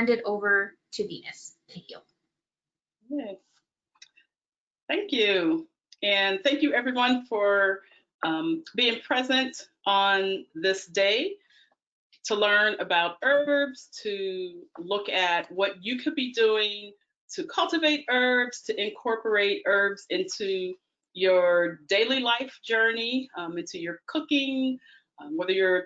it over to Venus. Thank you. Yes. Thank you. And thank you everyone for being present on this day to learn about herbs, to look at what you could be doing to cultivate herbs, to incorporate herbs into your daily life journey, into your cooking, whether you're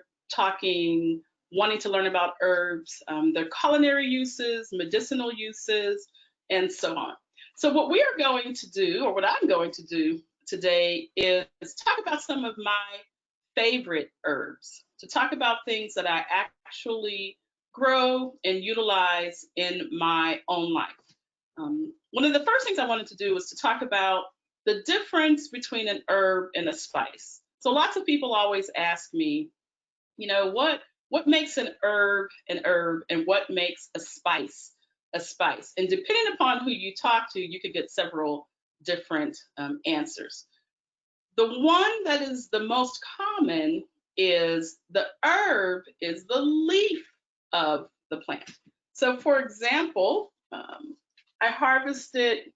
wanting to learn about herbs, their culinary uses, medicinal uses, and so on. So what we are going to do, or what I'm going to do today, is talk about some of my favorite herbs, to talk about things that I actually grow and utilize in my own life. One of the first things I wanted to do was to talk about the difference between an herb and a spice. So lots of people always ask me, you know, what makes an herb and what makes a spice a spice? And depending upon who you talk to, you could get several different answers. The one that is the most common is the herb is the leaf of the plant. So for example, I harvested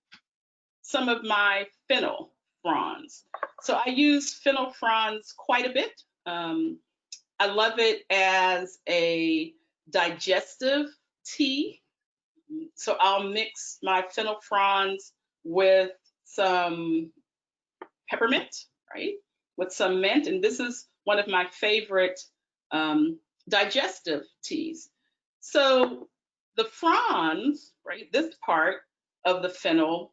some of my fennel fronds. So I use fennel fronds quite a bit. I love it as a digestive tea. So I'll mix my fennel fronds with some peppermint, right? With some mint, and this is one of my favorite digestive teas. So the fronds, right, this part of the fennel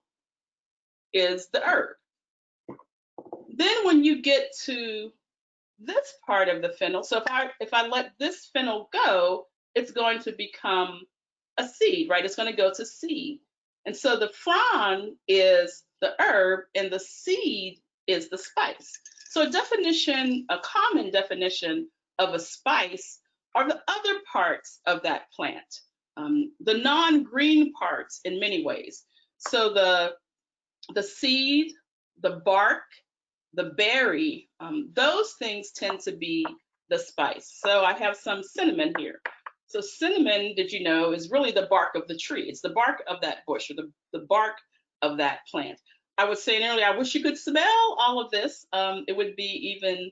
is the herb. Then when you get to this part of the fennel, so if I let this fennel go, it's going to become a seed, right? It's going to go to seed. And so the frond is the herb and the seed is the spice. So a common definition of a spice are the other parts of that plant, the non-green parts in many ways. So the seed, the bark, the berry, those things tend to be the spice. So I have some cinnamon here. So cinnamon, did you know, is really the bark of the tree. It's the bark of that bush, or the bark of that plant. I was saying earlier, I wish you could smell all of this. It would be even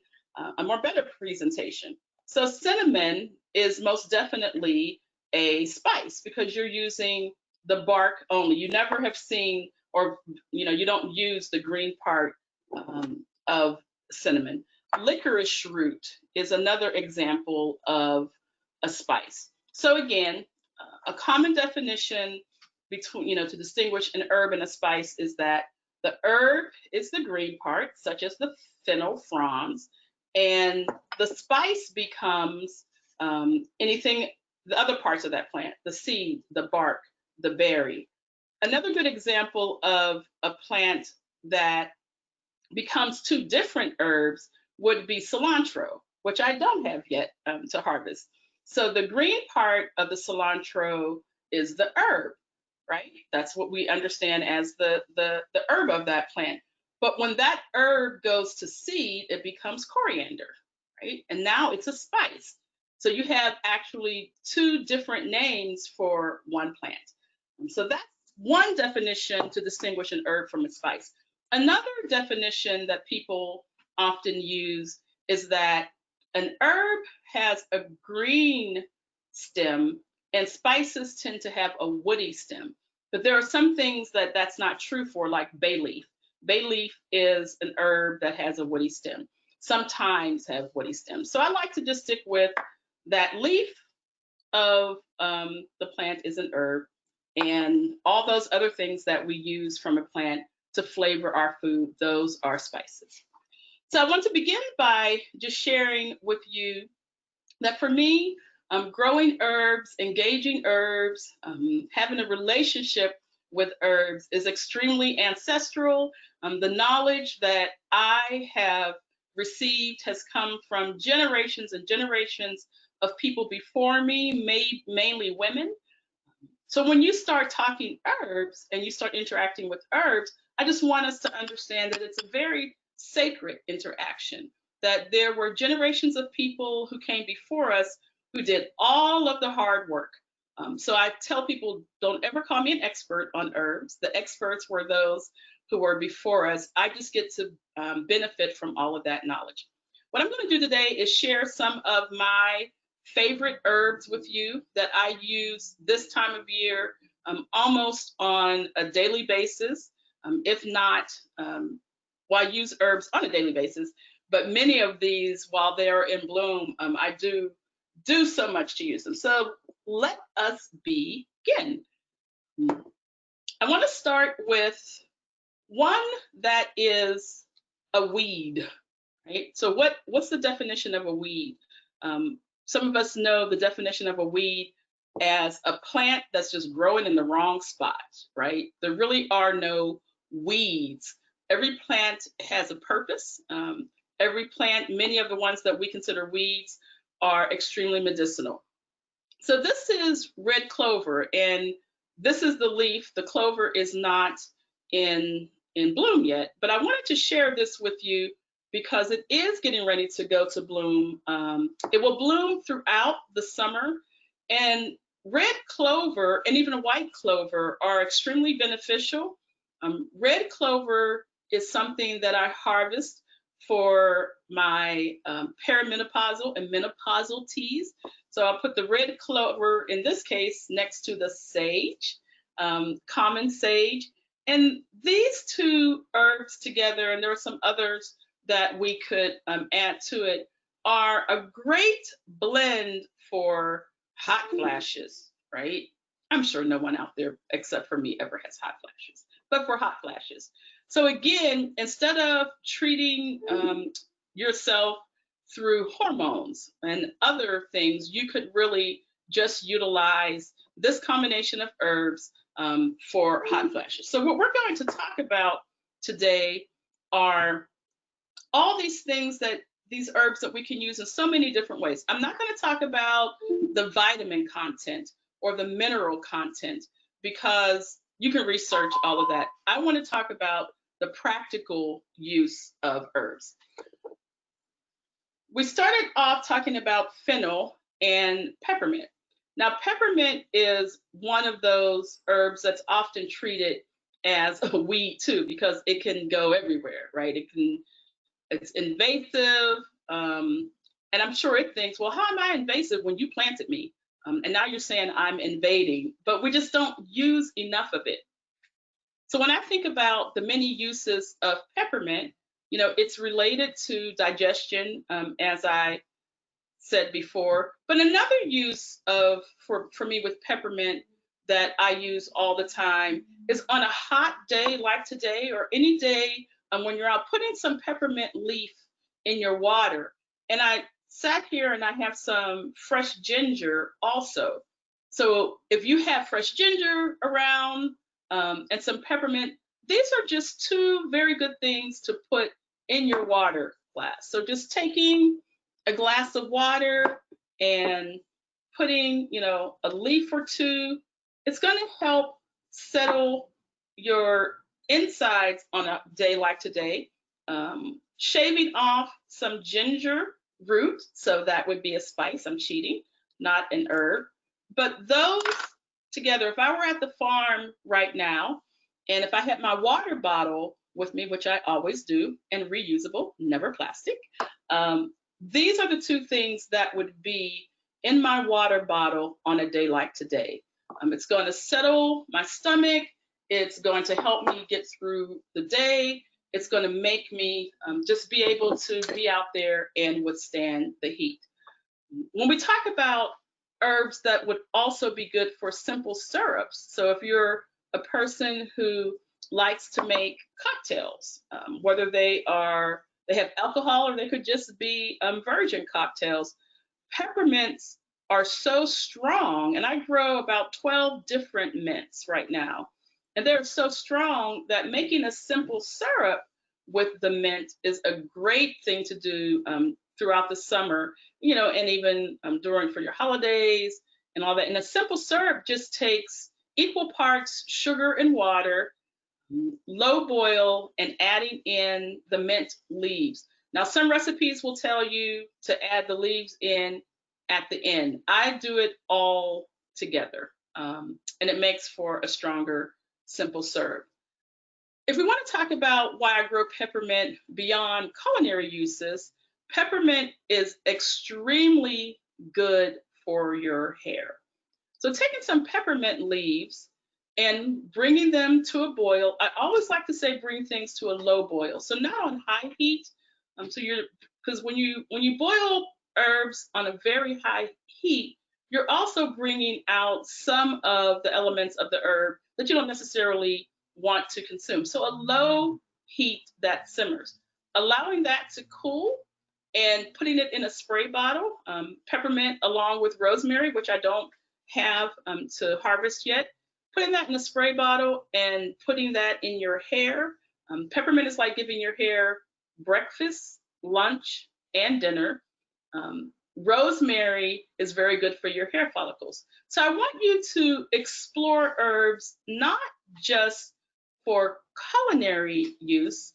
a more better presentation. So cinnamon is most definitely a spice because you're using the bark only. You never have seen, or you don't use the green part of cinnamon. Licorice root is another example of a spice. So again, a common definition between, to distinguish an herb and a spice is that the herb is the green part, such as the fennel fronds, and the spice becomes anything, the other parts of that plant, the seed, the bark, the berry. Another good example of a plant that becomes two different herbs would be cilantro, which I don't have yet to harvest. So the green part of the cilantro is the herb, right? That's what we understand as the herb of that plant. But when that herb goes to seed, it becomes coriander, right? And now it's a spice. So you have actually two different names for one plant. So that's one definition to distinguish an herb from a spice. Another definition that people often use is that an herb has a green stem and spices tend to have a woody stem. But there are some things that's not true for, like bay leaf. Bay leaf is an herb that has a woody stem. Sometimes have woody stems. So I like to just stick with that leaf of the plant is an herb, and all those other things that we use from a plant to flavor our food, those are spices. So I want to begin by just sharing with you that for me, growing herbs, engaging herbs, having a relationship with herbs is extremely ancestral. The knowledge that I have received has come from generations and generations of people before me, mainly women. So when you start talking herbs and you start interacting with herbs, I just want us to understand that it's a very sacred interaction, that there were generations of people who came before us who did all of the hard work, So I tell people, don't ever call me an expert on herbs. The experts were those who were before us. I just get to benefit from all of that knowledge. What I'm going to do today is share some of my favorite herbs with you that I use this time of year almost on a daily basis. If not, well, I use herbs on a daily basis, but many of these, while they're in bloom, I do so much to use them. So let us begin. I want to start with one that is a weed, right? So what's the definition of a weed? Some of us know the definition of a weed as a plant that's just growing in the wrong spot, right? There really are no weeds. Every plant has a purpose. Every plant, many of the ones that we consider weeds, are extremely medicinal. So this is red clover, and this is the leaf. The clover is not in bloom yet, but I wanted to share this with you because it is getting ready to go to bloom. It will bloom throughout the summer, and red clover and even white clover are extremely beneficial. Red clover is something that I harvest for my perimenopausal and menopausal teas. So I'll put the red clover, in this case, next to the sage, common sage. And these two herbs together, and there are some others that we could add to it, are a great blend for hot flashes, right? I'm sure no one out there except for me ever has hot flashes, but for hot flashes. So again, instead of treating yourself through hormones and other things, you could really just utilize this combination of herbs for hot flashes. So what we're going to talk about today are all these things these herbs that we can use in so many different ways. I'm not going to talk about the vitamin content or the mineral content because you can research all of that. I want to talk about the practical use of herbs. We started off talking about fennel and peppermint. Now, peppermint is one of those herbs that's often treated as a weed too, because it can go everywhere, right? It's invasive, and I'm sure it thinks, well, how am I invasive when you planted me? And now you're saying I'm invading, but we just don't use enough of it. So when I think about the many uses of peppermint, it's related to digestion, as I said before. But another use for me with peppermint that I use all the time is on a hot day like today, or any day when you're out, putting some peppermint leaf in your water. And I sat here and I have some fresh ginger also. So if you have fresh ginger around and some peppermint, these are just two very good things to put in your water glass. So just taking a glass of water and putting, a leaf or two, it's going to help settle your insides on a day like today. Shaving off some ginger root, so that would be a spice. I'm cheating, not an herb. But those together, if I were at the farm right now, and if I had my water bottle with me, which I always do, and reusable, never plastic, these are the two things that would be in my water bottle on a day like today. It's going to settle my stomach. It's going to help me get through the day. It's going to make me just be able to be out there and withstand the heat. When we talk about herbs that would also be good for simple syrups, so if you're a person who likes to make cocktails, whether they have alcohol or they could just be virgin cocktails, peppermints are so strong, and I grow about 12 different mints right now. And they're so strong that making a simple syrup with the mint is a great thing to do throughout the summer, and even for your holidays and all that. And a simple syrup just takes equal parts sugar and water, low boil, and adding in the mint leaves. Now, some recipes will tell you to add the leaves in at the end. I do it all together. And it makes for a stronger, simple serve. If we want to talk about why I grow peppermint beyond culinary uses, peppermint is extremely good for your hair. So taking some peppermint leaves and bringing them to a boil, I always like to say bring things to a low boil. So not on high heat. Because when you boil herbs on a very high heat, you're also bringing out some of the elements of the herb that you don't necessarily want to consume. So a low heat that simmers, allowing that to cool and putting it in a spray bottle, peppermint along with rosemary, which I don't have to harvest yet, putting that in a spray bottle and putting that in your hair. Peppermint is like giving your hair breakfast, lunch, and dinner. Rosemary is very good for your hair follicles. So I want you to explore herbs not just for culinary use,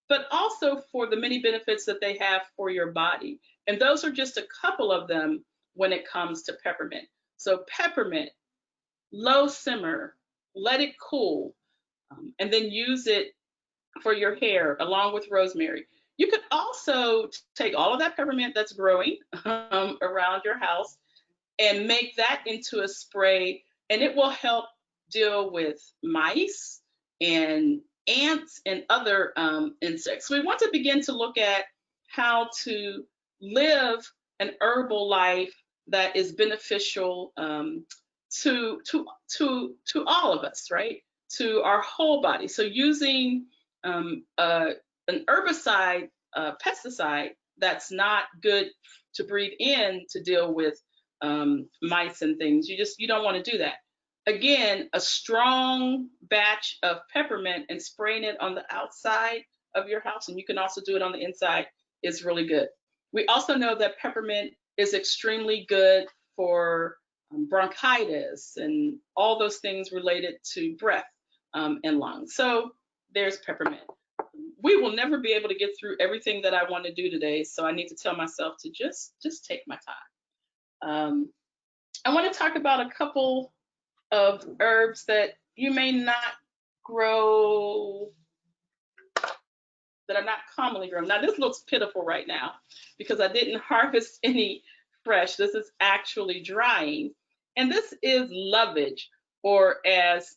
but also for the many benefits that they have for your body. And those are just a couple of them when it comes to peppermint. So peppermint, low simmer, let it cool, and then use it for your hair along with rosemary. You could also take all of that peppermint that's growing around your house and make that into a spray, and it will help deal with mice and ants and other insects. So we want to begin to look at how to live an herbal life that is beneficial to all of us, right? To our whole body. So using an herbicide, pesticide that's not good to breathe in to deal with mice and things. You don't want to do that. Again, a strong batch of peppermint and spraying it on the outside of your house, and you can also do it on the inside, is really good. We also know that peppermint is extremely good for bronchitis and all those things related to breath and lungs. So there's peppermint. We will never be able to get through everything that I want to do today, so I need to tell myself to just take my time. I want to talk about a couple of herbs that you may not grow, that are not commonly grown. Now this looks pitiful right now because I didn't harvest any fresh. This is actually drying. And this is lovage, or as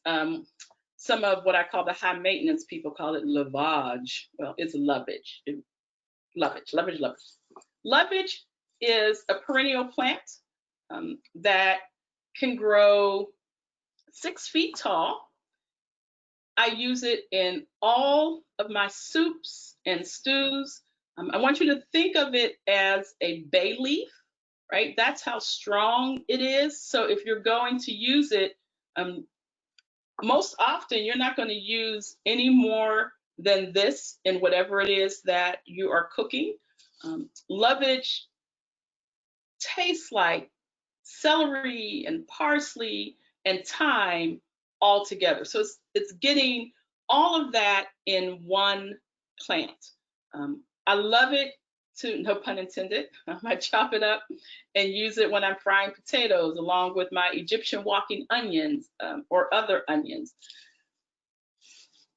some of what I call the high maintenance people call it, lavage. Well, it's lovage. Lovage. Lovage is a perennial plant that can grow 6 feet tall. I use it in all of my soups and stews. I want you to think of it as a bay leaf, right? That's how strong it is. So if you're going to use it, most often you're not going to use any more than this in whatever it is that you are cooking. Lovage tastes like celery and parsley and thyme all together. So it's getting all of that in one plant. I love it to, no pun intended, I chop it up and use it when I'm frying potatoes along with my Egyptian walking onions or other onions.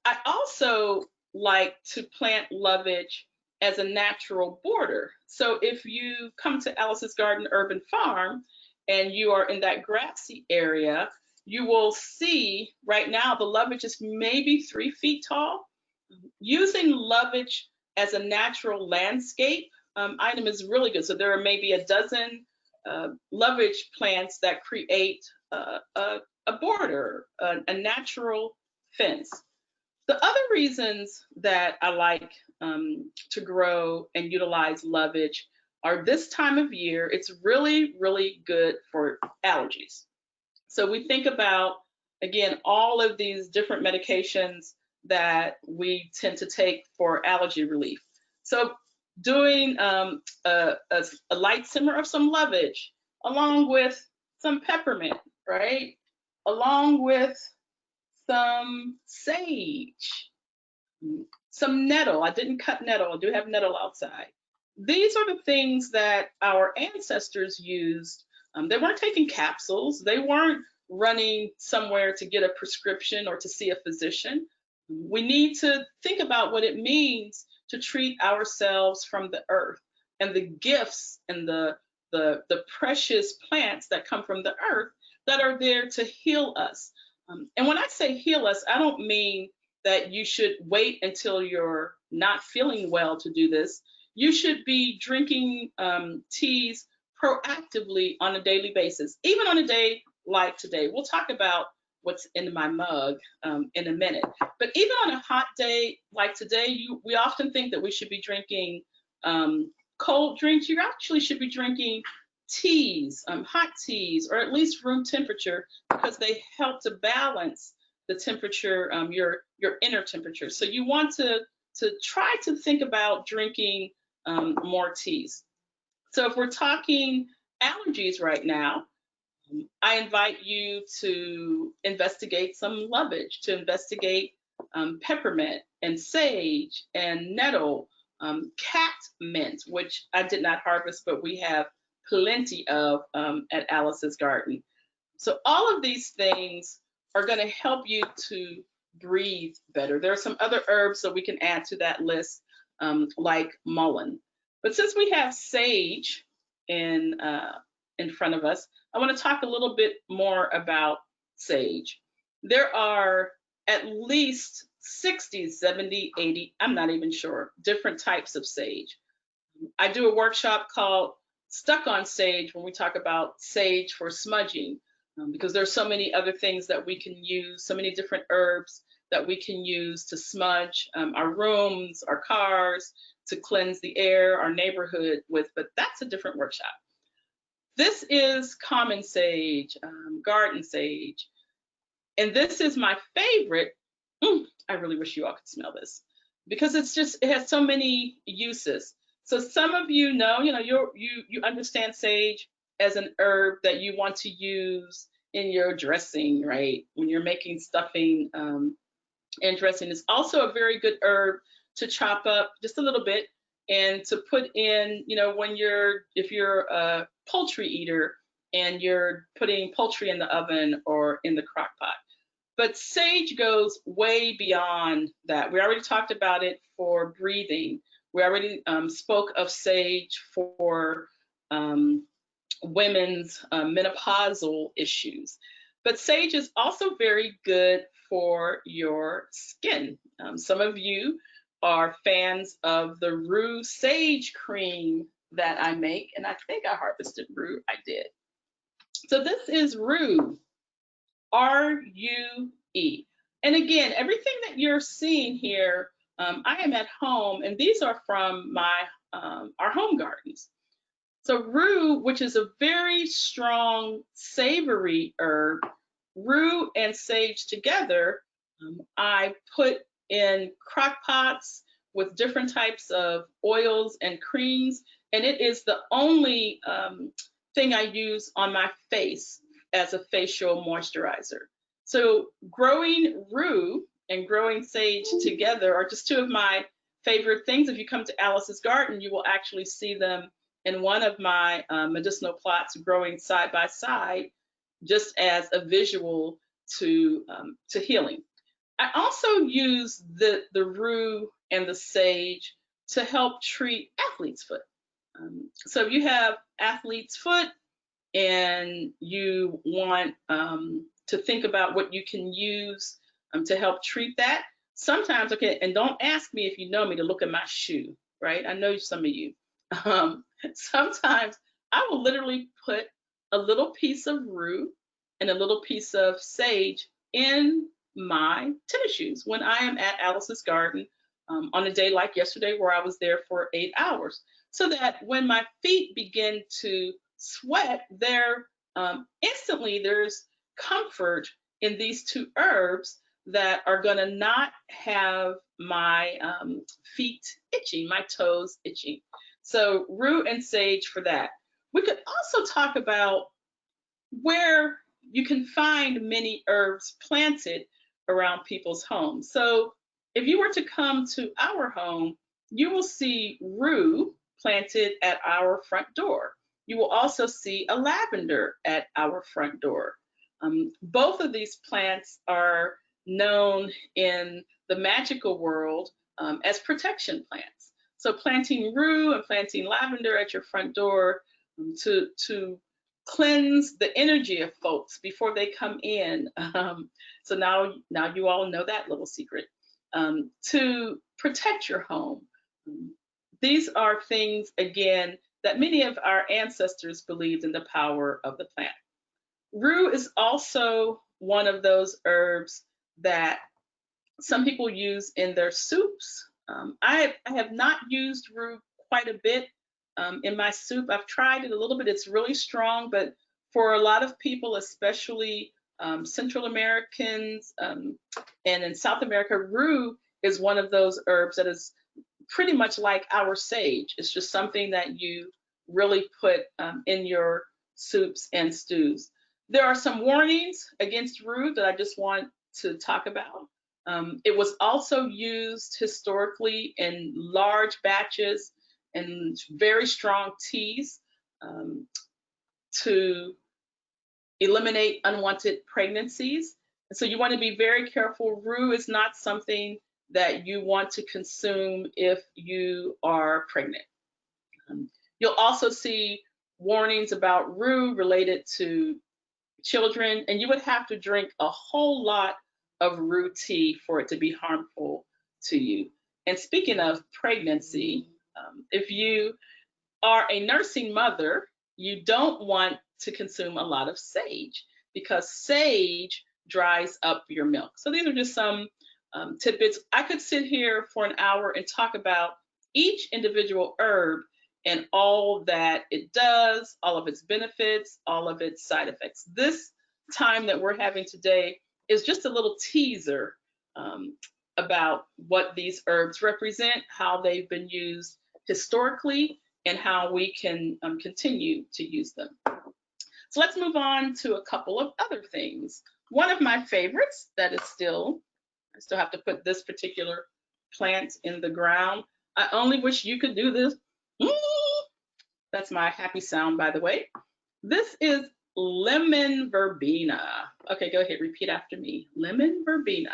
I also like to plant lovage as a natural border. So if you come to Alice's Garden Urban Farm and you are in that grassy area, you will see right now the lovage is maybe 3 feet tall. Using lovage as a natural landscape item is really good. So there are maybe a dozen lovage plants that create a border, a natural fence. The other reasons that I like to grow and utilize lovage are this time of year. It's really, really good for allergies. So we think about, again, all of these different medications that we tend to take for allergy relief. So doing a light simmer of some lovage along with some peppermint, right? Along with some sage, some nettle. I didn't cut nettle. I do have nettle outside. These are the things that our ancestors used They weren't taking capsules. They weren't running somewhere to get a prescription or to see a physician. We need to think about what it means to treat ourselves from the earth and the gifts and the precious plants that come from the earth that are there to heal us. And when I say heal us, I don't mean that you should wait until you're not feeling well to do this. You should be drinking teas proactively on a daily basis, even on a day like today. We'll talk about what's in my mug in a minute. But even on a hot day like today, we often think that we should be drinking cold drinks. You actually should be drinking teas, hot teas, or at least room temperature, because they help to balance the temperature, your inner temperature. So you want to try to think about drinking more teas. So if we're talking allergies right now, I invite you to investigate some Lovage, to investigate peppermint and sage and nettle, cat mint, which I did not harvest, but we have plenty of at Alice's garden. So all of these things are going to help you to breathe better. There are some other herbs that we can add to that list, like mullein. But since we have sage in front of us, I want to talk a little bit more about sage. There are at least 60, 70, 80, I'm not even sure, different types of sage. I do a workshop called Stuck on Sage when we talk about sage for smudging, because there's so many other things that we can use, so many different herbs that we can use to smudge our rooms, our cars, to cleanse the air, our neighborhood with, but that's a different workshop. This is common sage, garden sage, and this is my favorite. I really wish you all could smell this, because it has so many uses. So some of you know, you understand sage as an herb that you want to use in your dressing, right? When you're making stuffing and dressing. It's also a very good herb to chop up just a little bit and to put in, if you're a poultry eater and you're putting poultry in the oven or in the crock pot. But sage goes way beyond that. We already talked about it for breathing. We already spoke of sage for women's menopausal issues. But sage is also very good for your skin. Some of you are fans of the Rue Sage Cream that I make, and I think I harvested Rue. I did. So this is Rue, R-U-E. And again, everything that you're seeing here, I am at home, and these are from our home gardens. So rue, which is a very strong savory herb, rue and sage together, I put in crock pots with different types of oils and creams, and it is the only thing I use on my face as a facial moisturizer. So growing rue and growing sage together are just two of my favorite things. If you come to Alice's garden, you will actually see them in one of my medicinal plots growing side by side, just as a visual to healing. I also use the rue and the sage to help treat athlete's foot. So if you have athlete's foot and you want to think about what you can use to help treat that, sometimes, okay, and don't ask me if you know me to look at my shoe, right? I know some of you. Sometimes I will literally put a little piece of rue and a little piece of sage in my tennis shoes when I am at Alice's garden on a day like yesterday where I was there for 8 hours, so that when my feet begin to sweat, instantly there's comfort in these two herbs that are going to not have my feet itching, my toes itching. So rue and sage for that. We could also talk about where you can find many herbs planted around people's homes. So if you were to come to our home, you will see rue planted at our front door. You will also see a lavender at our front door. Both of these plants are known in the magical world as protection plants. So planting rue and planting lavender at your front door to cleanse the energy of folks before they come in. So now you all know that little secret. To protect your home. These are things, again, that many of our ancestors believed in the power of the plant. Rue is also one of those herbs that some people use in their soups. I have not used rue quite a bit in my soup. I've tried it a little bit. It's really strong, but for a lot of people, especially Central Americans and in South America, rue is one of those herbs that is pretty much like our sage. It's just something that you really put in your soups and stews. There are some warnings against rue that I just want to talk about. It was also used historically in large batches and very strong teas to eliminate unwanted pregnancies. And so you want to be very careful. Rue is not something that you want to consume if you are pregnant. You'll also see warnings about rue related to children, and you would have to drink a whole lot of rue tea for it to be harmful to you. And speaking of pregnancy, if you are a nursing mother, you don't want to consume a lot of sage because sage dries up your milk. So these are just some tidbits. I could sit here for an hour and talk about each individual herb and all that it does, all of its benefits, all of its side effects. This time that we're having today is just a little teaser about what these herbs represent, how they've been used historically, and how we can continue to use them. So let's move on to a couple of other things. One of my favorites that is I still have to put this particular plant in the ground. I only wish you could do this. That's my happy sound, by the way. This is lemon verbena. Okay, go ahead, repeat after me. Lemon verbena.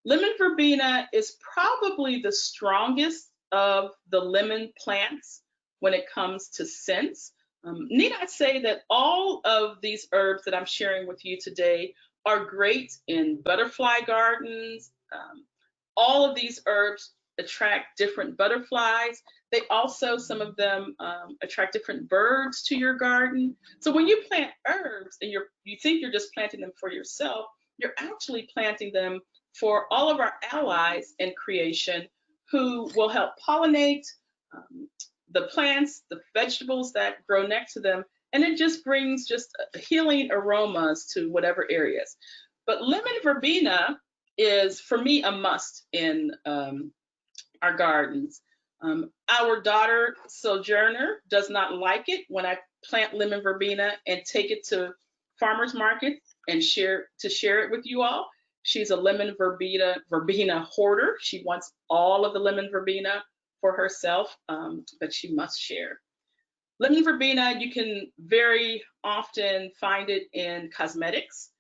Lemon verbena is probably the strongest of the lemon plants when it comes to scents. Need I say that all of these herbs that I'm sharing with you today are great in butterfly gardens. All of these herbs attract different butterflies. They also, some of them attract different birds to your garden. So when you plant herbs and you think you're just planting them for yourself, you're actually planting them for all of our allies in creation who will help pollinate the plants, the vegetables that grow next to them, and it just brings just healing aromas to whatever areas. But lemon verbena is, for me, a must in our gardens. Our daughter, Sojourner, does not like it when I plant lemon verbena and take it to farmers markets and share it with you all. She's a lemon verbena hoarder. She wants all of the lemon verbena for herself, but she must share. Lemon verbena, you can very often find it in cosmetics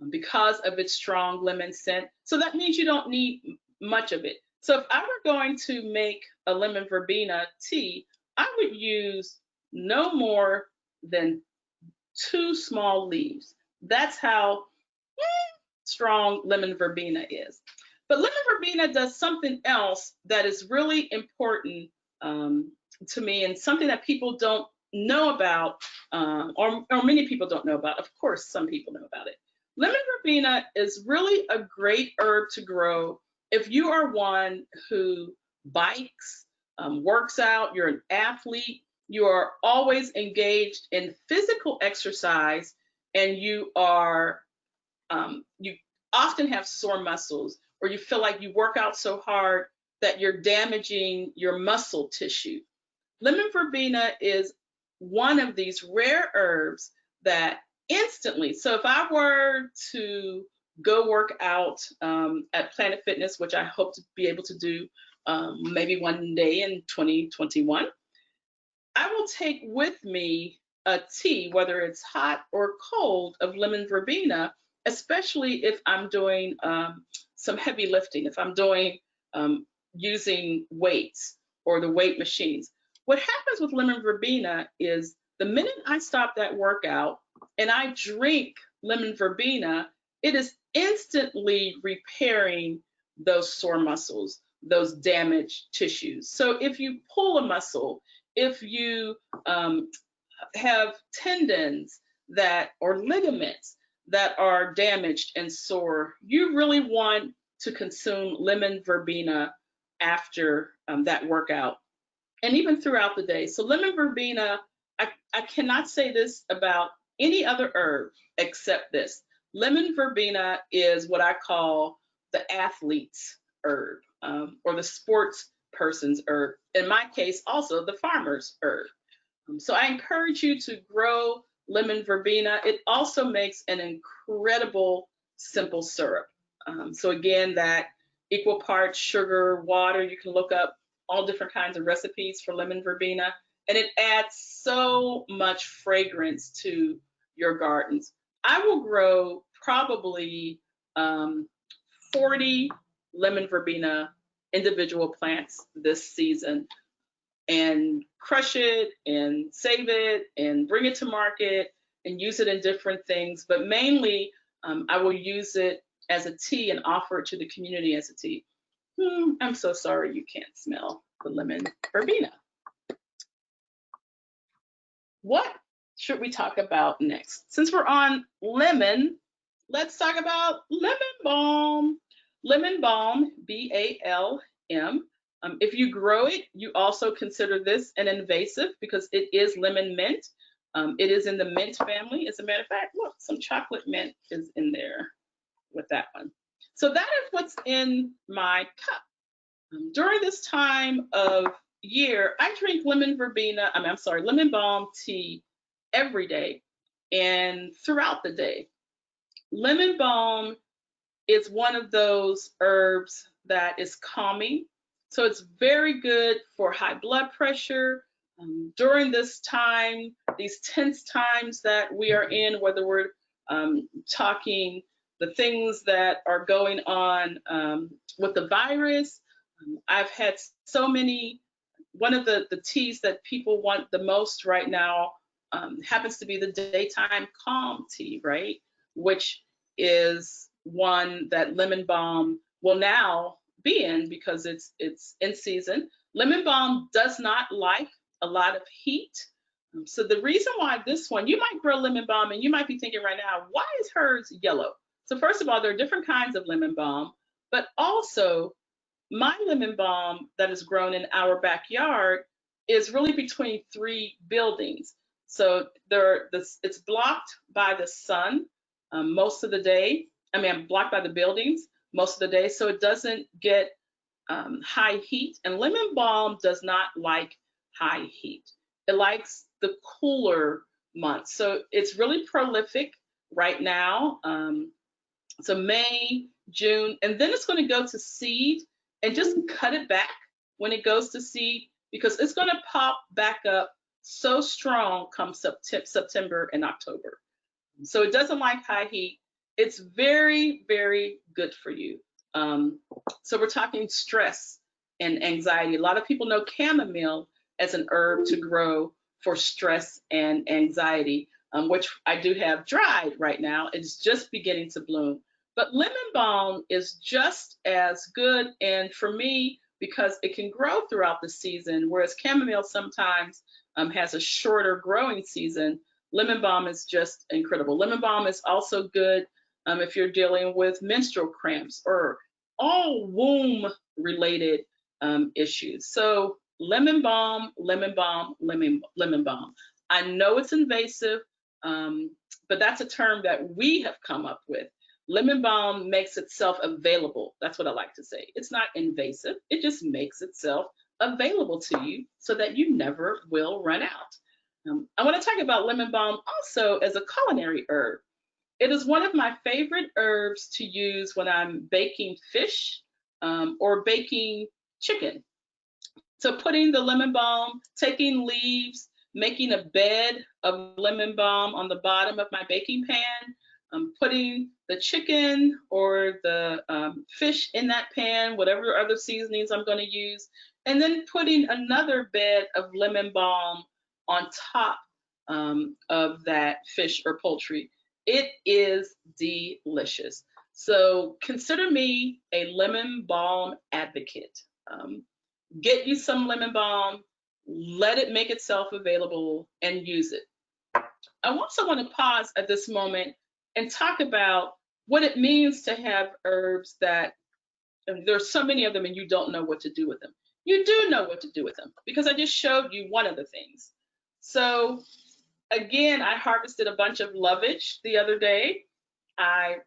because of its strong lemon scent. So that means you don't need much of it. So if I were going to make a lemon verbena tea, I would use no more than 2 small leaves. That's how strong lemon verbena is. But lemon verbena does something else that is really important to me, and something that people don't know about, or many people don't know about. Of course, some people know about it. Lemon verbena is really a great herb to grow if you are one who bikes, works out, you're an athlete, you are always engaged in physical exercise, and you often have sore muscles, or you feel like you work out so hard that you're damaging your muscle tissue. Lemon verbena is one of these rare herbs that instantly, so if I were to go work out at Planet Fitness, which I hope to be able to do maybe one day in 2021, I will take with me a tea, whether it's hot or cold, of lemon verbena, especially if I'm doing some heavy lifting, if I'm doing using weights or the weight machines. What happens with lemon verbena is the minute I stop that workout and I drink lemon verbena, it is instantly repairing those sore muscles, those damaged tissues. So if you pull a muscle, if you have tendons that or ligaments that are damaged and sore, you really want to consume lemon verbena after that workout and even throughout the day. So lemon verbena, I cannot say this about any other herb except this. Lemon verbena is what I call the athlete's herb, or the sports person's herb. In my case, also the farmer's herb. So I encourage you to grow lemon verbena. It also makes an incredible simple syrup. So again, that equal parts sugar, water, you can look up all different kinds of recipes for lemon verbena, and it adds so much fragrance to your gardens. I will grow probably 40 lemon verbena individual plants this season, and crush it and save it and bring it to market and use it in different things. But mainly, I will use it as a tea and offer it to the community as a tea. I'm so sorry you can't smell the lemon verbena. What should we talk about next? Since we're on lemon, let's talk about lemon balm. Lemon balm, B-A-L-M. If you grow it, you also consider this an invasive because it is lemon mint. It is in the mint family. As a matter of fact, look, some chocolate mint is in there with that one. So that is what's in my cup. During this time of year, I drink lemon balm tea every day and throughout the day. Lemon balm is one of those herbs that is calming. So it's very good for high blood pressure. During this time, these tense times that we are in, whether we're talking the things that are going on with the virus, I've had so many. One of the teas that people want the most right now happens to be the daytime calm tea, right? Which is one that lemon balm will now be in because it's in season. Lemon balm does not like a lot of heat. So the reason why this one, you might grow lemon balm and you might be thinking right now, why is hers yellow? So first of all, there are different kinds of lemon balm, but also my lemon balm that is grown in our backyard is really between 3 buildings. So it's blocked by the sun most of the day. Blocked by the buildings most of the day, so it doesn't get high heat. And lemon balm does not like high heat. It likes the cooler months. So it's really prolific right now. So May, June, and then it's going to go to seed, and just cut it back when it goes to seed because it's going to pop back up so strong come September and October. So it doesn't like high heat. It's very, very good for you. So we're talking stress and anxiety. A lot of people know chamomile as an herb to grow for stress and anxiety, which I do have dried right now. It's just beginning to bloom. But lemon balm is just as good, and for me, because it can grow throughout the season, whereas chamomile sometimes has a shorter growing season, lemon balm is just incredible. Lemon balm is also good if you're dealing with menstrual cramps or all womb-related issues. So lemon balm, lemon balm, lemon balm. I know it's invasive, but that's a term that we have come up with. Lemon balm makes itself available. That's what I like to say. It's not invasive. It just makes itself available to you so that you never will run out. I want to talk about lemon balm also as a culinary herb. It is one of my favorite herbs to use when I'm baking fish or baking chicken. So putting the lemon balm, taking leaves, making a bed of lemon balm on the bottom of my baking pan, putting the chicken or the fish in that pan, whatever other seasonings I'm going to use, and then putting another bed of lemon balm on top of that fish or poultry. It is delicious. So consider me a lemon balm advocate. Get you some lemon balm, let it make itself available, and use it. I also want to pause at this moment and talk about what it means to have herbs that, and there's so many of them and you don't know what to do with them. You do know what to do with them because I just showed you one of the things. So again, I harvested a bunch of lovage the other day. I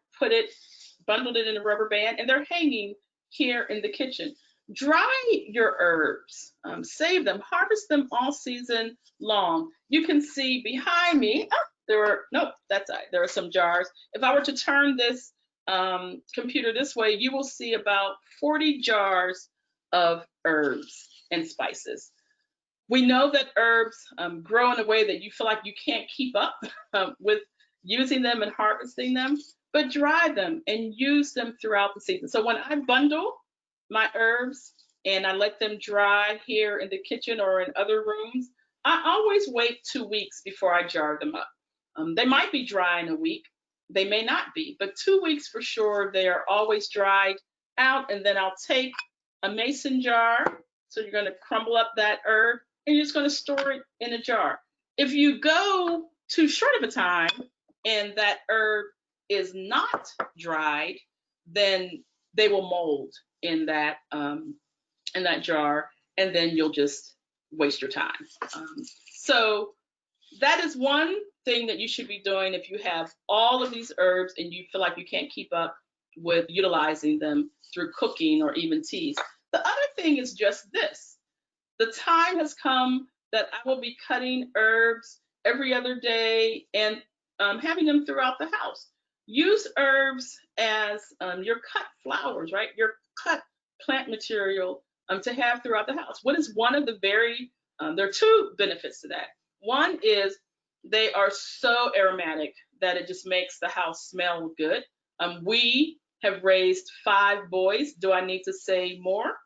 bundled it in a rubber band, and they're hanging here in the kitchen. Dry your herbs, save them, harvest them all season long. You can see behind me, there are some jars. If I were to turn this computer this way, you will see about 40 jars of herbs and spices. We know that herbs grow in a way that you feel like you can't keep up with using them and harvesting them, but dry them and use them throughout the season. So when I bundle my herbs and I let them dry here in the kitchen or in other rooms, I always wait 2 weeks before I jar them up. They might be dry in a week, they may not be, but 2 weeks for sure, they are always dried out. And then I'll take a mason jar. So you're going to crumble up that herb and you're just going to store it in a jar. If you go too short of a time and that herb is not dried, then they will mold in that jar, and then you'll just waste your time. So that is one thing that you should be doing if you have all of these herbs and you feel like you can't keep up with utilizing them through cooking or even teas. The other thing is just this. The time has come that I will be cutting herbs every other day and having them throughout the house. Use herbs as your cut flowers, right? Your cut plant material to have throughout the house. What is one of the there are two benefits to that. One is they are so aromatic that it just makes the house smell good. We have raised 5 boys. Do I need to say more?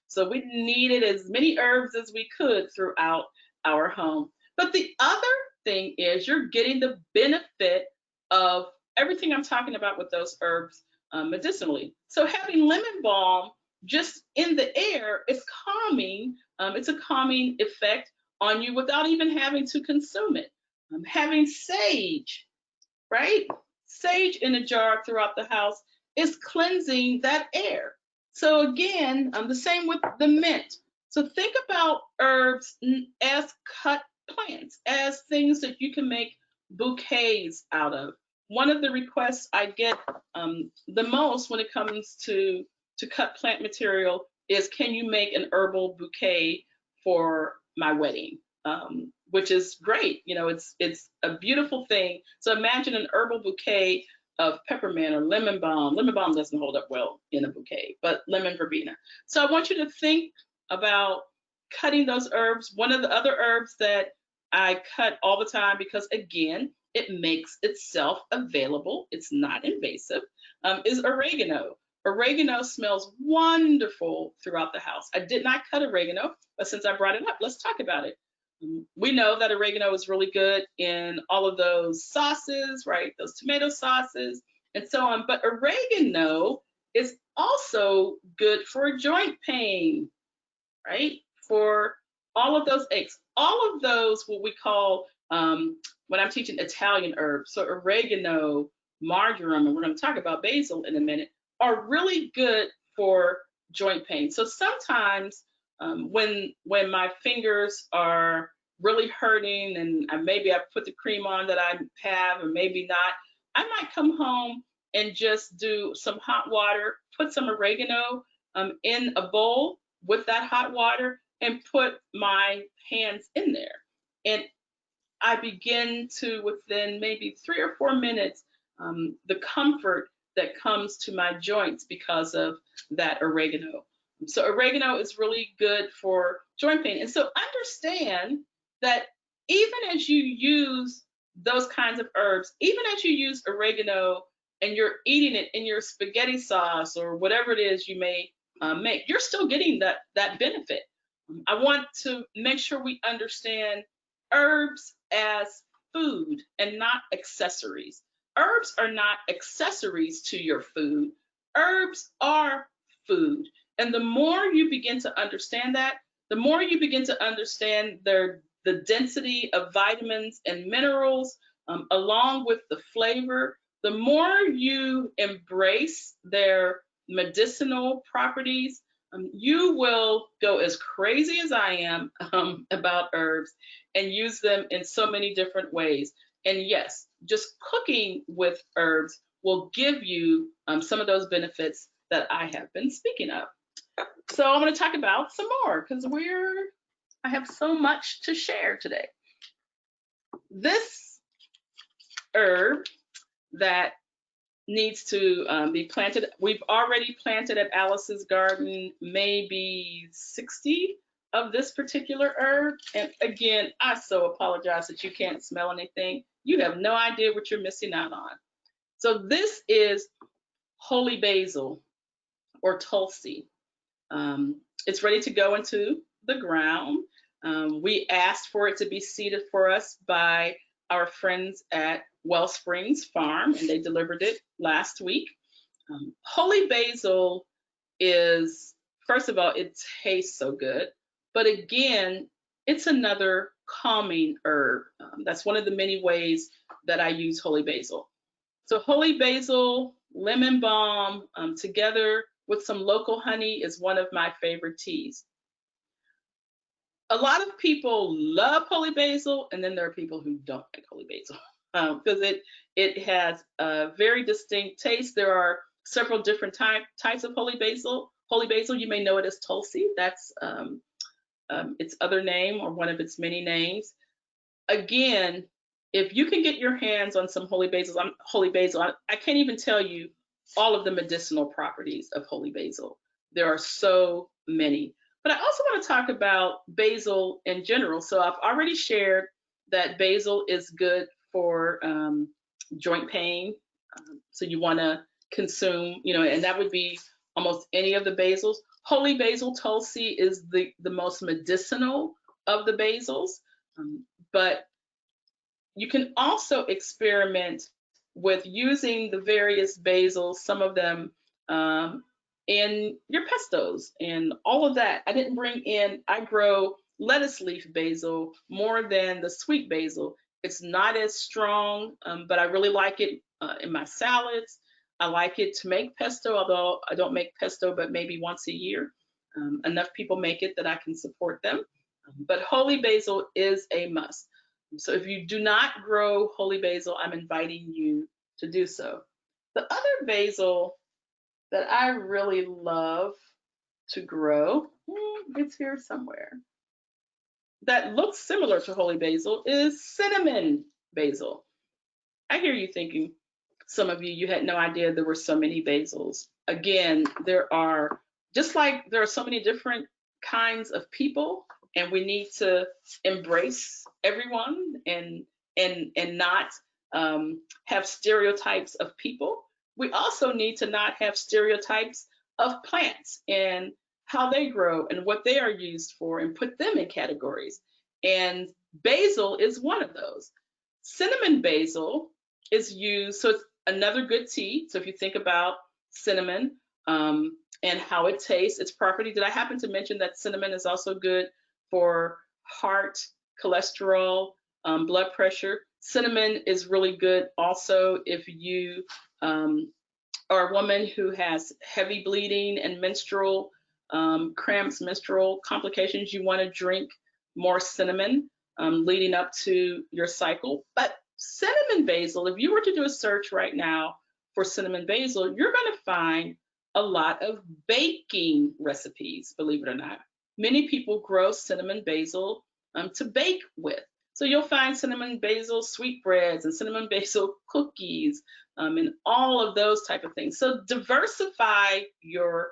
So we needed as many herbs as we could throughout our home. But the other thing is you're getting the benefit of everything I'm talking about with those herbs medicinally. So having lemon balm just in the air is calming. It's a calming effect on you without even having to consume it. Having sage, right? Sage in a jar throughout the house is cleansing that air. So again, the same with the mint. So think about herbs as cut plants, as things that you can make bouquets out of. One of the requests I get the most when it comes to cut plant material is, can you make an herbal bouquet for my wedding? Which is great. You know, it's a beautiful thing. So imagine an herbal bouquet of peppermint or lemon balm. Lemon balm doesn't hold up well in a bouquet, but lemon verbena. So I want you to think about cutting those herbs. One of the other herbs that I cut all the time, because again, it makes itself available, it's not invasive, is oregano. Oregano smells wonderful throughout the house. I did not cut oregano, but since I brought it up, let's talk about it. We know that oregano is really good in all of those sauces, right? Those tomato sauces and so on. But oregano is also good for joint pain, right? For all of those aches, all of those, what we call, when I'm teaching Italian herbs, so oregano, marjoram, and we're going to talk about basil in a minute, are really good for joint pain. So sometimes when my fingers are really hurting and maybe I put the cream on that I have or maybe not, I might come home and just do some hot water, put some oregano in a bowl with that hot water and put my hands in there. And I begin to, within maybe 3 or 4 minutes, the comfort that comes to my joints because of that oregano. So oregano is really good for joint pain. And so understand that even as you use those kinds of herbs, even as you use oregano and you're eating it in your spaghetti sauce or whatever it is you may make, you're still getting that benefit. I want to make sure we understand herbs as food and not accessories. Herbs are not accessories to your food. Herbs are food. And the more you begin to understand that, the more you begin to understand the density of vitamins and minerals, along with the flavor, the more you embrace their medicinal properties, you will go as crazy as I am about herbs and use them in so many different ways. And yes, just cooking with herbs will give you some of those benefits that I have been speaking of. So I'm going to talk about some more because I have so much to share today. This herb that needs to be planted, we've already planted at Alice's garden maybe 60 of this particular herb. And again, I so apologize that you can't smell anything. You have no idea what you're missing out on. So this is holy basil or Tulsi. It's ready to go into the ground. We asked for it to be seeded for us by our friends at Wellsprings Farm, and they delivered it last week. Holy basil is, first of all, it tastes so good, but again, it's another calming herb. That's one of the many ways that I use holy basil. So holy basil, lemon balm, together with some local honey is one of my favorite teas. A lot of people love holy basil, and then there are people who don't like holy basil because it has a very distinct taste. There are several different types of holy basil. Holy basil, you may know it as Tulsi. That's its other name or one of its many names. Again, if you can get your hands on some holy basil, I can't even tell you all of the medicinal properties of holy basil. There are so many. But I also want to talk about basil in general. So I've already shared that basil is good for joint pain. So you want to consume, and that would be almost any of the basils. Holy basil, Tulsi is the most medicinal of the basils. But you can also experiment with using the various basils, some of them in your pestos and all of that. I didn't bring in, I grow lettuce leaf basil more than the sweet basil. It's not as strong, but I really like it in my salads. I like it to make pesto, although I don't make pesto but maybe once a year. Enough people make it that I can support them. But holy basil is a must. So if you do not grow holy basil, I'm inviting you to do so. The other basil that I really love to grow, it's here somewhere, that looks similar to holy basil is cinnamon basil. I hear you thinking, some of you had no idea there were so many basils. Again, there are, just like there are so many different kinds of people, and we need to embrace everyone and not have stereotypes of people. We also need to not have stereotypes of plants and how they grow and what they are used for and put them in categories. And basil is one of those. Cinnamon basil is used, so it's another good tea. So if you think about cinnamon and how it tastes, its property, did I happen to mention that cinnamon is also good for heart, cholesterol, blood pressure? Cinnamon is really good also if you are a woman who has heavy bleeding and menstrual cramps, menstrual complications. You want to drink more cinnamon leading up to your cycle. But cinnamon basil, if you were to do a search right now for cinnamon basil, you're going to find a lot of baking recipes, believe it or not. Many people grow cinnamon basil to bake with. So you'll find cinnamon basil sweetbreads and cinnamon basil cookies and all of those type of things. So diversify your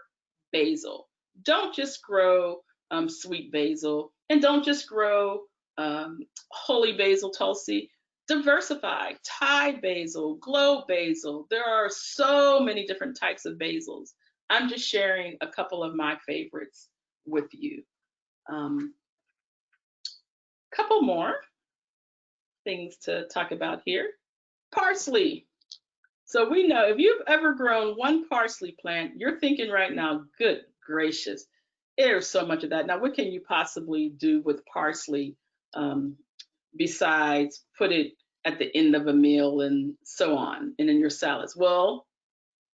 basil. Don't just grow sweet basil, and don't just grow holy basil, Tulsi. Diversify, Thai basil, globe basil. There are so many different types of basils. I'm just sharing a couple of my favorites with you. Couple more things to talk about here. Parsley. So we know if you've ever grown one parsley plant, you're thinking right now, good gracious, there's so much of that. Now, what can you possibly do with parsley besides put it at the end of a meal and so on, and in your salads? Well,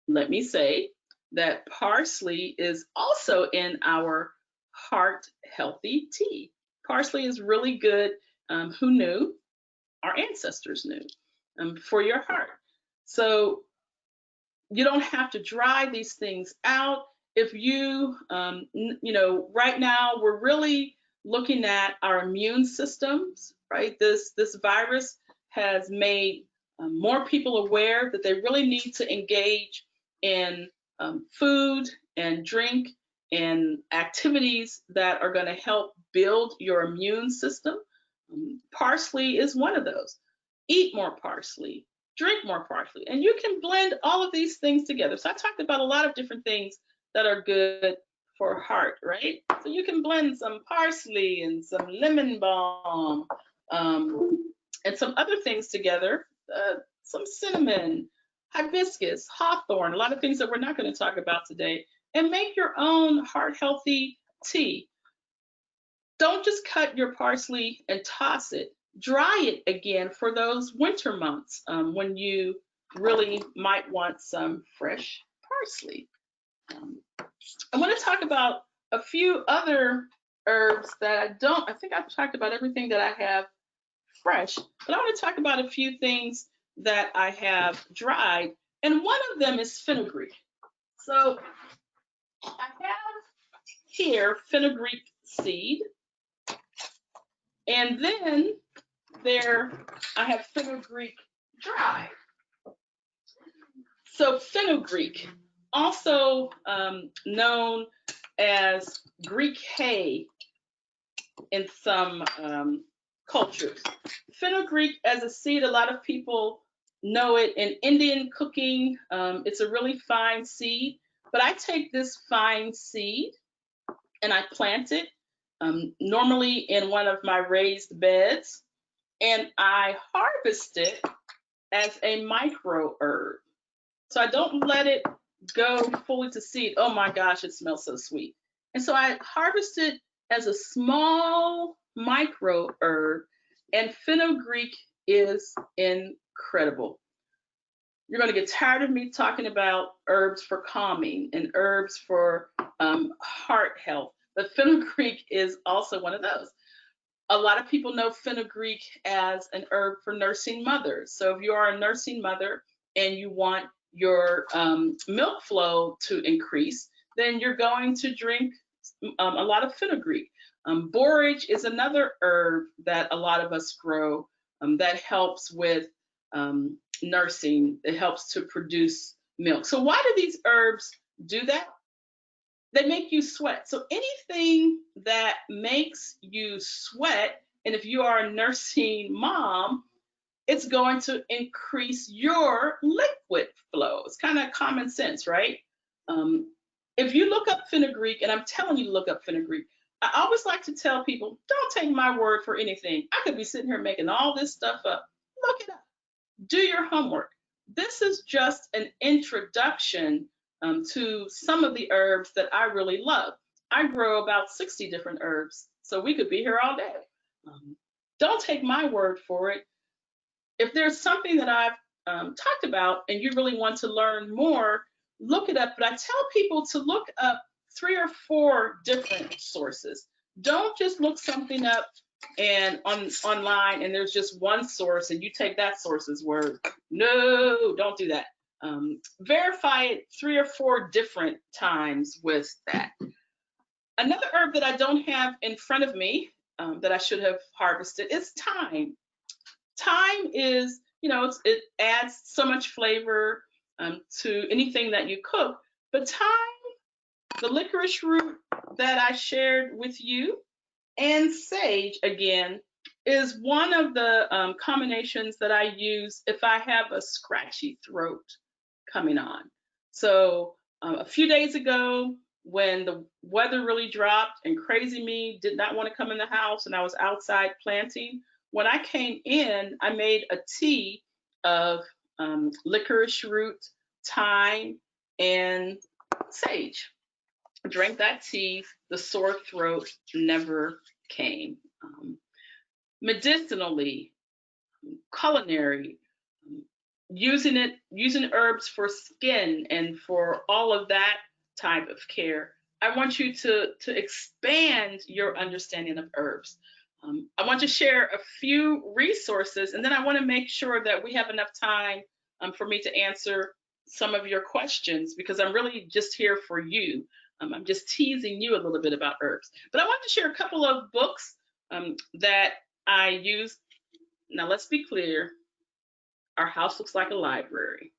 let me say that parsley is also in our heart healthy tea. Parsley is really good. Who knew? Our ancestors knew, for your heart. So you don't have to dry these things out. If you, right now we're really looking at our immune systems, right? This virus has made more people aware that they really need to engage in food and drink and activities that are going to help build your immune system. Parsley is one of those. Eat more parsley, drink more parsley, and you can blend all of these things together. So I talked about a lot of different things that are good for heart, right? So you can blend some parsley and some lemon balm and some other things together, some cinnamon, hibiscus, hawthorn, a lot of things that we're not going to talk about today, and make your own heart healthy tea. Don't just cut your parsley and toss it. Dry it again for those winter months when you really might want some fresh parsley. I want to talk about a few other herbs that I think I've talked about everything that I have fresh, but I want to talk about a few things that I have dried, and one of them is fenugreek. So I have here fenugreek seed, and then I have fenugreek dry. So fenugreek, also known as Greek hay in some cultures. Fenugreek as a seed, a lot of people know it in Indian cooking. It's a really fine seed, but I take this fine seed and I plant it normally in one of my raised beds, and I harvest it as a micro herb. So I don't let it go fully to seed. Oh my gosh, it smells so sweet. And so I harvest it as a small micro herb, and fenugreek is incredible. You're going to get tired of me talking about herbs for calming and herbs for heart health, but fenugreek is also one of those. A lot of people know fenugreek as an herb for nursing mothers. So if you are a nursing mother and you want your milk flow to increase, then you're going to drink a lot of fenugreek. Borage is another herb that a lot of us grow that helps with nursing. It helps to produce milk. So why do these herbs do that? They make you sweat. So anything that makes you sweat, and if you are a nursing mom, it's going to increase your liquid flow. It's kind of common sense, right? If you look up fenugreek, and I'm telling you to look up fenugreek, I always like to tell people, don't take my word for anything. I could be sitting here making all this stuff up. Look it up. Do your homework. This is just an introduction to some of the herbs that I really love. I grow about 60 different herbs, so we could be here all day. Don't take my word for it. If there's something that I've talked about and you really want to learn more, look it up. But I tell people to look up 3 or 4 different sources. Don't just look something up and online and there's just one source and you take that source's word. No, don't do that. Verify it 3 or 4 different times with that. Another herb that I don't have in front of me that I should have harvested is thyme. Thyme is, it adds so much flavor to anything that you cook, but thyme, the licorice root that I shared with you, and sage, again, is one of the combinations that I use if I have a scratchy throat coming on. So a few days ago, when the weather really dropped and crazy me did not want to come in the house and I was outside planting, when I came in, I made a tea of licorice root, thyme, and sage. Drank that tea, the sore throat never came. Medicinally, culinary, using herbs for skin and for all of that type of care. I want you to expand your understanding of herbs. I want to share a few resources, and then I want to make sure that we have enough time for me to answer some of your questions, because I'm really just here for you. I'm just teasing you a little bit about herbs. But I want to share a couple of books that I use. Now, let's be clear. Our house looks like a library.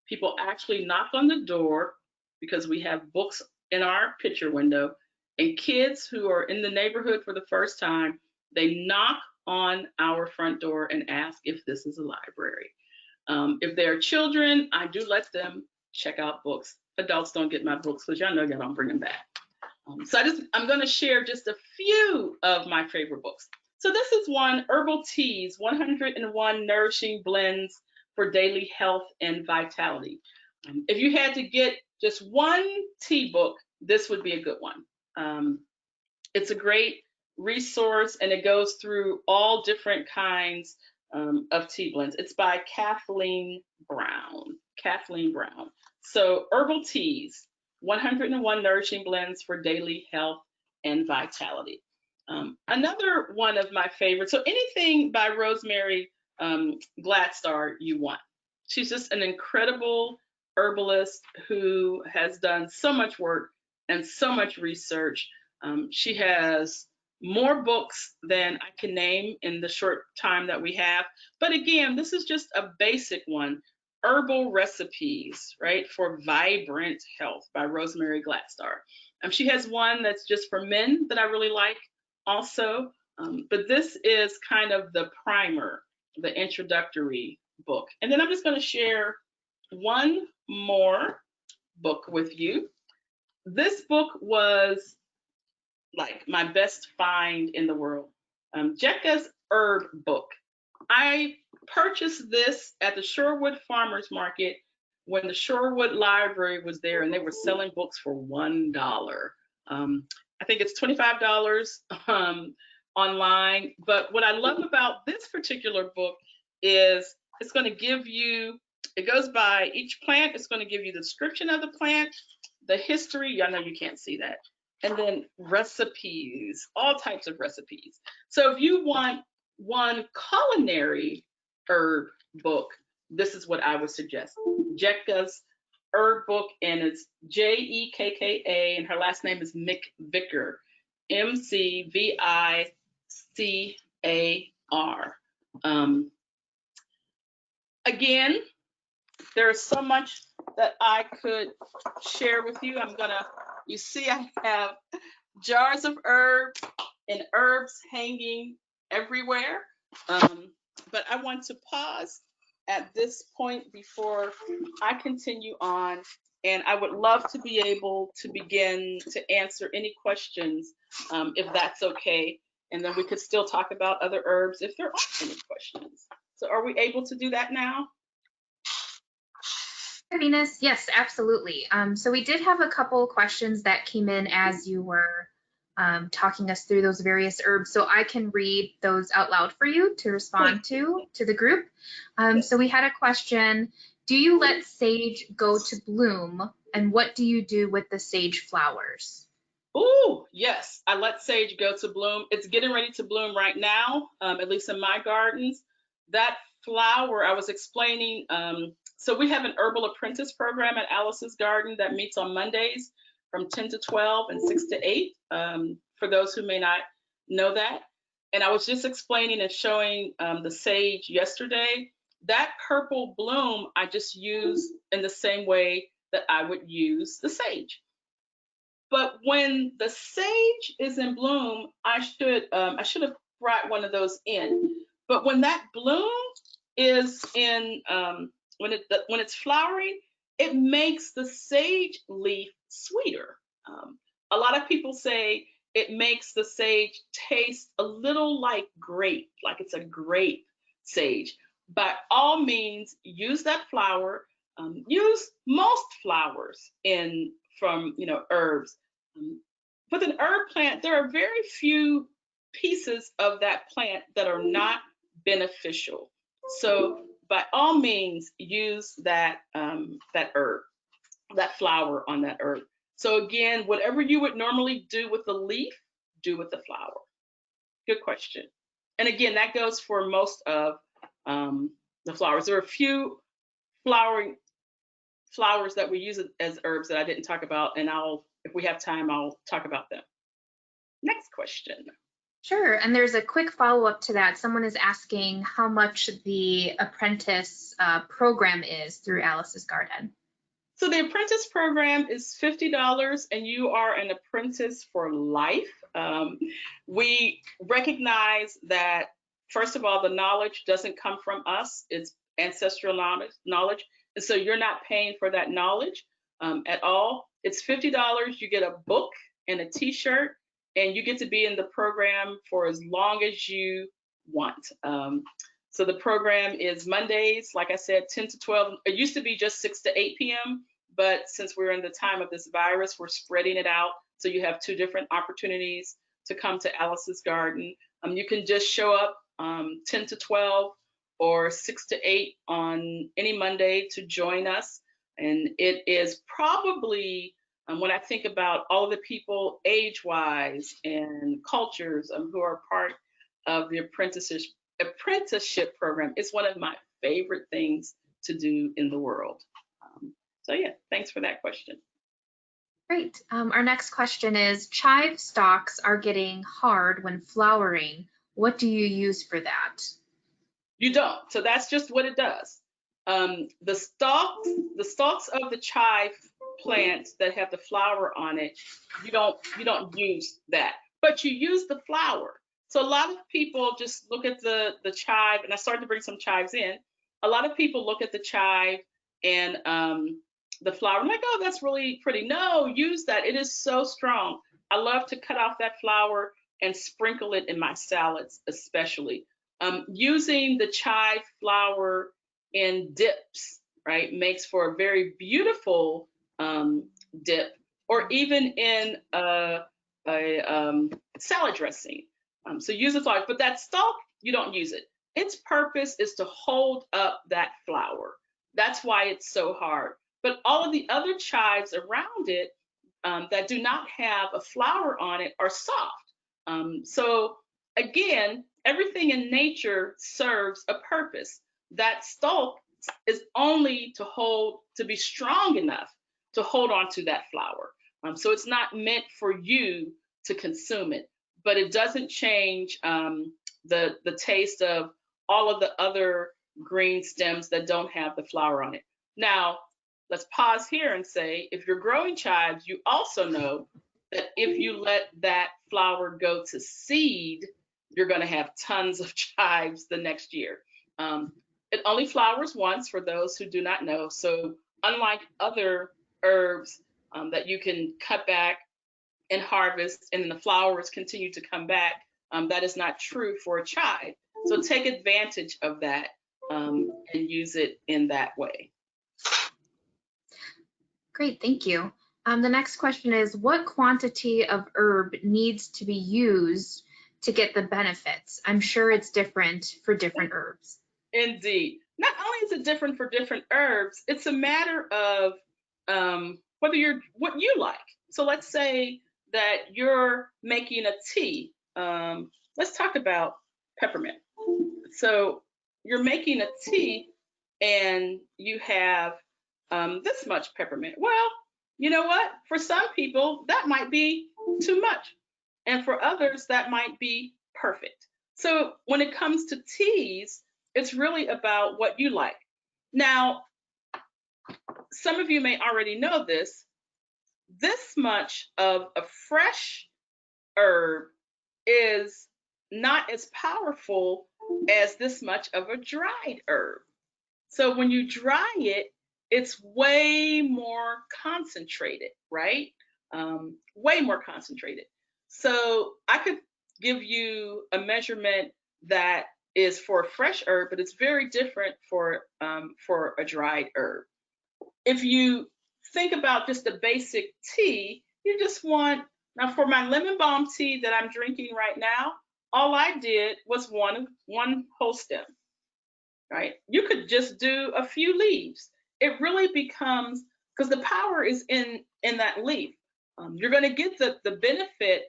People actually knock on the door because we have books in our picture window, and kids who are in the neighborhood for the first time, they knock on our front door and ask if this is a library. If they're children, I do let them check out books. Adults don't get my books because y'all know y'all don't bring them back. I'm going to share just a few of my favorite books. So this is one, Herbal Teas, 101 Nourishing Blends for Daily Health and Vitality. If you had to get just one tea book, this would be a good one. It's a great resource, and it goes through all different kinds of tea blends. It's by Kathleen Brown. So Herbal Teas, 101 Nourishing Blends for Daily Health and Vitality. Another one of my favorites, so anything by Rosemary Gladstar you want. She's just an incredible herbalist who has done so much work and so much research. She has more books than I can name in the short time that we have. But again, this is just a basic one. Herbal Recipes, right, for Vibrant Health by Rosemary Gladstar. She has one that's just for men that I really like also. But this is kind of the primer, the introductory book. And then I'm just going to share one more book with you. This book was like my best find in the world. Jekka's Herb Book. I purchased this at the Shorewood Farmers Market when the Shorewood Library was there, and they were selling books for $1. I think it's $25 online. But what I love about this particular book is it's going to give you, it goes by each plant. It's going to give you the description of the plant, the history. Y'all know you can't see that. And then recipes, all types of recipes. So if you want one culinary herb book, this is what I would suggest. Jekka's Herb Book, and it's Jekka, and her last name is McVicar, McVicar. Again, there's so much that I could share with you. You see I have jars of herbs and herbs hanging everywhere. But I want to pause at this point before I continue on, and I would love to be able to begin to answer any questions, if that's okay, and then we could still talk about other herbs if there aren't any questions. So are we able to do that now? Venus, yes, absolutely. So we did have a couple questions that came in as you were talking us through those various herbs. So I can read those out loud for you to respond to the group. So we had a question, do you let sage go to bloom? And what do you do with the sage flowers? Oh, yes, I let sage go to bloom. It's getting ready to bloom right now, at least in my gardens. That flower, I was explaining, so we have an Herbal Apprentice program at Alice's Garden that meets on Mondays from 10 to 12 and 6 to 8, for those who may not know that. And I was just explaining and showing the sage yesterday. That purple bloom I just use in the same way that I would use the sage. But when the sage is in bloom, I should have brought one of those in. But when that bloom is in, when it's flowering, it makes the sage leaf sweeter. A lot of people say it makes the sage taste a little like grape, like it's a grape sage. By all means, use that flower. Use most flowers from herbs. With an herb plant, there are very few pieces of that plant that are not beneficial. So by all means, use that herb, that flower on that herb. So again, whatever you would normally do with the leaf, do with the flower. Good question. And again, that goes for most of the flowers. There are a few flowers that we use as herbs that I didn't talk about, and if we have time, I'll talk about them. Next question. Sure, and there's a quick follow-up to that. Someone is asking how much the Apprentice program is through Alice's Garden. So the Apprentice program is $50, and you are an apprentice for life. We recognize that, first of all, the knowledge doesn't come from us. It's ancestral knowledge. And so you're not paying for that knowledge at all. It's $50. You get a book and a t-shirt, and you get to be in the program for as long as you want. So the program is Mondays, like I said, 10 to 12. It used to be just 6 to 8 p.m., but since we're in the time of this virus, we're spreading it out. So you have 2 different opportunities to come to Alice's Garden. You can just show up 10 to 12 or 6 to 8 on any Monday to join us. And it is probably, when I think about all of the people age-wise and cultures who are part of the apprenticeship program, it's one of my favorite things to do in the world. So yeah, thanks for that question. Great. Our next question is, chive stalks are getting hard when flowering. What do you use for that? You don't. So that's just what it does. The stalks of the chive plant that have the flower on it, you don't use that, but you use the flower. So a lot of people just look at the chive, and I started to bring some chives in. A lot of people look at the chive and the flower, I'm like, oh, that's really pretty. No, use that. It is so strong. I love to cut off that flower and sprinkle it in my salads, especially. Using the chive flower in dips, right, makes for a very beautiful dip, or even in a salad dressing. So use the flower, but that stalk, you don't use it. Its purpose is to hold up that flower. That's why it's so hard. But all of the other chives around it that do not have a flower on it are soft. So again, everything in nature serves a purpose. That stalk is only to be strong enough to hold on to that flower. So it's not meant for you to consume it, but it doesn't change the taste of all of the other green stems that don't have the flower on it. Now, let's pause here and say, if you're growing chives, you also know that if you let that flower go to seed, you're going to have tons of chives the next year. It only flowers once, for those who do not know. So unlike other herbs that you can cut back and harvest, and the flowers continue to come back, that is not true for a chive. So take advantage of that and use it in that way. Great, thank you. The next question is, what quantity of herb needs to be used to get the benefits? I'm sure it's different for different herbs. Indeed. Not only is it different for different herbs, it's a matter of what you like. So let's say that you're making a tea. Let's talk about peppermint. So you're making a tea and you have this much peppermint. Well, you know what? For some people, that might be too much. And for others, that might be perfect. So when it comes to teas, it's really about what you like. Now, some of you may already know this. This much of a fresh herb is not as powerful as this much of a dried herb. So when you dry it, it's way more concentrated, right? Way more concentrated. So I could give you a measurement that is for a fresh herb, but it's very different for a dried herb. If you think about just a basic tea, you just want, now for my lemon balm tea that I'm drinking right now, all I did was one whole stem, right? You could just do a few leaves. It really becomes, because the power is in that leaf. You're going to get the benefit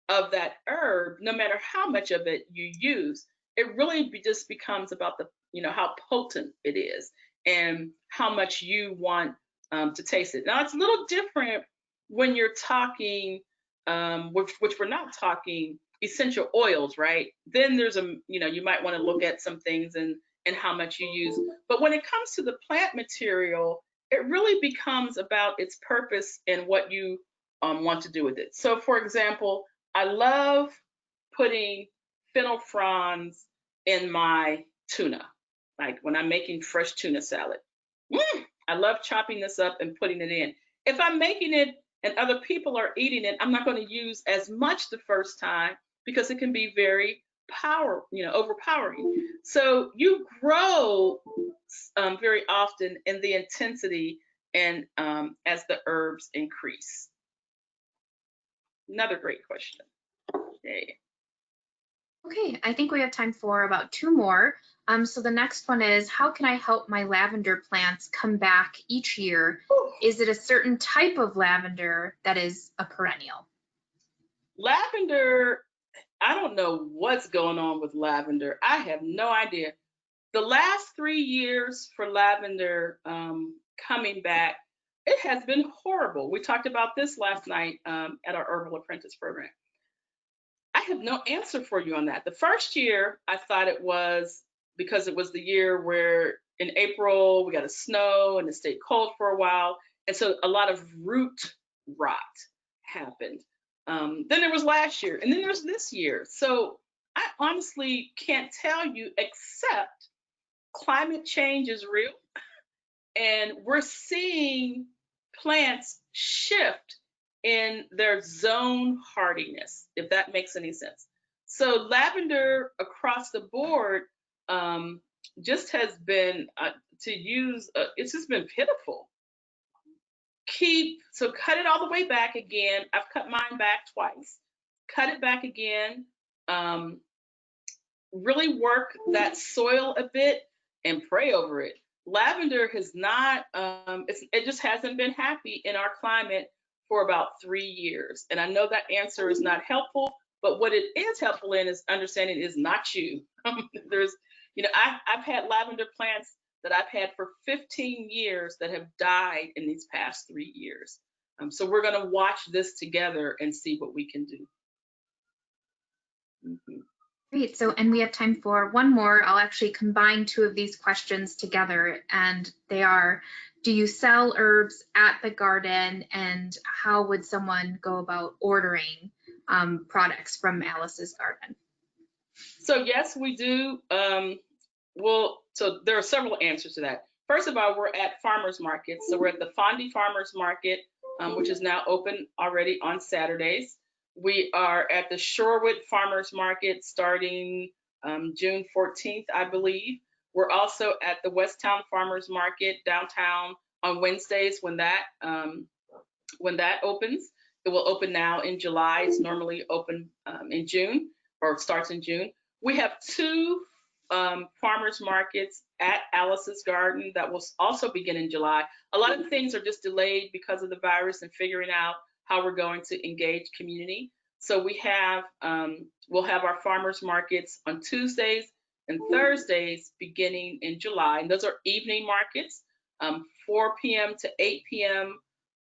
of that herb no matter how much of it you use. It really just becomes about the, how potent it is and how much you want to taste it. Now it's a little different when you're talking, which we're not talking essential oils, right? Then there's you might want to look at some things and how much you use. But when it comes to the plant material, it really becomes about its purpose and what you want to do with it. So for example, I love putting fennel fronds in my tuna, like when I'm making fresh tuna salad. I love chopping this up and putting it in. If I'm making it and other people are eating it, I'm not going to use as much the first time because it can be very overpowering. So you grow very often in the intensity and as the herbs increase. Another great question. Yay. Okay, I think we have time for about 2 more. So the next one is, how can I help my lavender plants come back each year? Is it a certain type of lavender that is a perennial? Lavender, I don't know what's going on with lavender. I have no idea. The last 3 years for lavender coming back, it has been horrible. We talked about this last night at our Herbal Apprentice program. I have no answer for you on that. The first year, I thought it was because it was the year where in April we got a snow and it stayed cold for a while. And so a lot of root rot happened. Then there was last year, and then there's this year. So I honestly can't tell you, except climate change is real. And we're seeing plants shift in their zone hardiness, if that makes any sense. So lavender across the board just has been, it's just been pitiful. Cut it all the way back again. I've cut mine back twice. Cut it back again. Really work that soil a bit and pray over it. Lavender has not, it just hasn't been happy in our climate for about 3 years. And I know that answer is not helpful, but what it is helpful in is understanding it is not you. I've had lavender plants that I've had for 15 years that have died in these past 3 years. So we're going to watch this together and see what we can do. Great. So, and we have time for one more. I'll actually combine 2 of these questions together, and they are, do you sell herbs at the garden, and how would someone go about ordering products from Alice's garden? So yes, we do. So there are several answers to that. First of all, we're at farmers markets. So we're at the Fondy Farmers Market, which is now open already on Saturdays. We are at the Shorewood Farmers Market starting June 14th, I believe. We're also at the Westtown Farmers Market downtown on Wednesdays when that opens. It will open now in July. It's normally open in June, or it starts in June. We have 2 farmers markets at Alice's Garden that will also begin in July. A lot of things are just delayed because of the virus and figuring out how we're going to engage community. So we'll have our farmers markets on Tuesdays and Thursdays beginning in July. And those are evening markets, 4 p.m. to 8 p.m.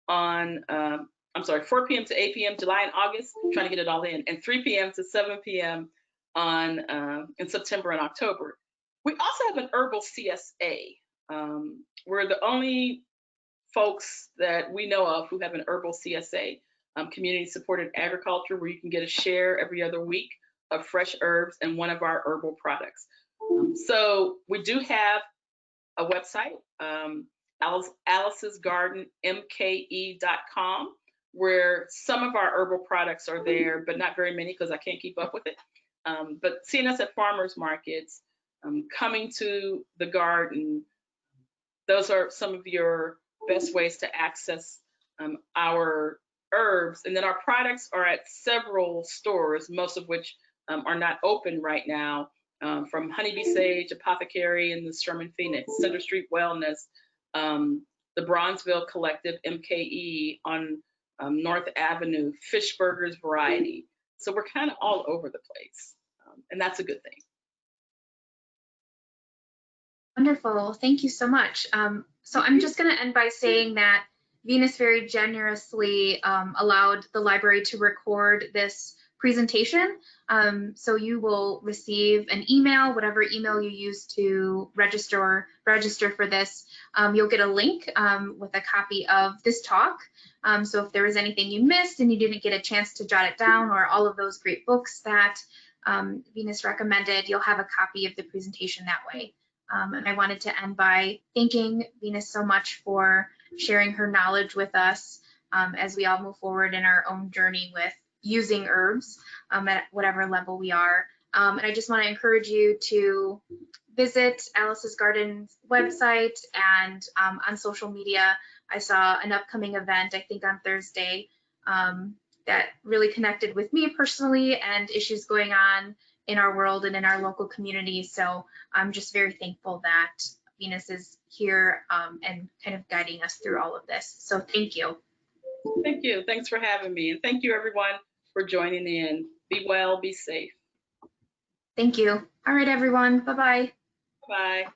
4 p.m. to 8 p.m. July and August, trying to get it all in, and 3 p.m. to 7 p.m. in September and October. We also have an Herbal Csa. We're the only folks that we know of who have an Herbal Csa, community supported agriculture, where you can get a share every other week of fresh herbs and one of our herbal products. So we do have a website, alicesgardenmke.com, where some of our herbal products are there, but not very many because I can't keep up with it. But seeing us at farmers markets, coming to the garden, those are some of your best ways to access our herbs. And then our products are at several stores, most of which are not open right now, from Honeybee Sage, Apothecary in the Sherman Phoenix, Center Street Wellness, the Bronzeville Collective, MKE on North Avenue, Fishburger's Variety. So we're kind of all over the place, and that's a good thing. Wonderful. Thank you so much. So I'm just going to end by saying that Venus very generously allowed the library to record this presentation. So you will receive an email, whatever email you use to register for this. You'll get a link with a copy of this talk. So if there was anything you missed and you didn't get a chance to jot it down, or all of those great books that Venus recommended, you'll have a copy of the presentation that way. And I wanted to end by thanking Venus so much for sharing her knowledge with us as we all move forward in our own journey with using herbs at whatever level we are. And I just want to encourage you to visit Alice's Garden's website and on social media. I saw an upcoming event, I think on Thursday, that really connected with me personally and issues going on in our world and in our local community. So I'm just very thankful that Venus is here and kind of guiding us through all of this. So thank you. Thank you. Thanks for having me. And thank you, everyone, for joining in. Be well, be safe. Thank you. All right, everyone. Bye-bye. Bye.